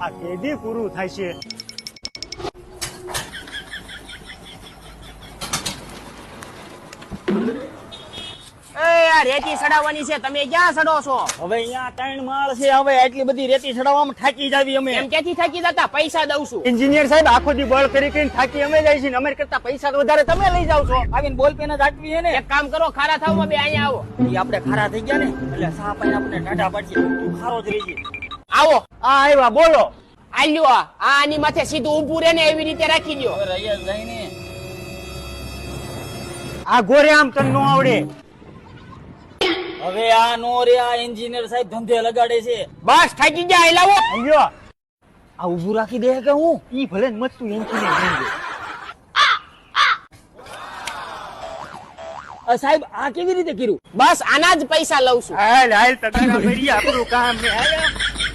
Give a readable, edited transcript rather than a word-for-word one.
આ કેદી પૂરું થાય છે? રેતી ચડાવવાની છે, તમે ક્યાં ચડો છો? હવે અહીંયા 3 માળ છે, હવે આટલી બધી રેતી ચડાવવામાં થાકી જાવી અમે. એમ ક્યાંથી થાકી જતા? પૈસા દઉં છું. એન્જિનિયર સાહેબ આખો દી બળ કરી કરીને થાકી અમે જાય છે ને અમારે કરતા પૈસા તો વધારે તમે લઈ જાવ છો. આવીને બોલ પેન જ આટવી છે ને. એક કામ કરો, ખારા થાવમાં બે અહીંયા આવો. ઈ આપણે ખારા થઈ ગયા ને એટલે સા પાઈને આપણે ટાઢા પાડશે. તું ખારો જ રહેજે. આવો. આ આવ્યા બોલો. આલ્યો આ આની માથે સીધું ઊભું રહે ને એવી રીતે રાખી દો. હવે રહ્યા જઈને આ ગોરે આમ તને નો આવડે. હવે આ નો રે, આ એન્જિનિયર સાહેબ ધંધે લગાડે છે. બસ થાકી ગયા, લાવો. સમજો આ ઊભું રાખી દે કે હું ઈ ભલે ને મત તું એન્જિનિયર બની આ સાહેબ આ કેવી રીતે કર્યું? બસ આના જ પૈસા લઉં છું. હાલ હાલ તગારા ભરી આપણું કામ ને હાલ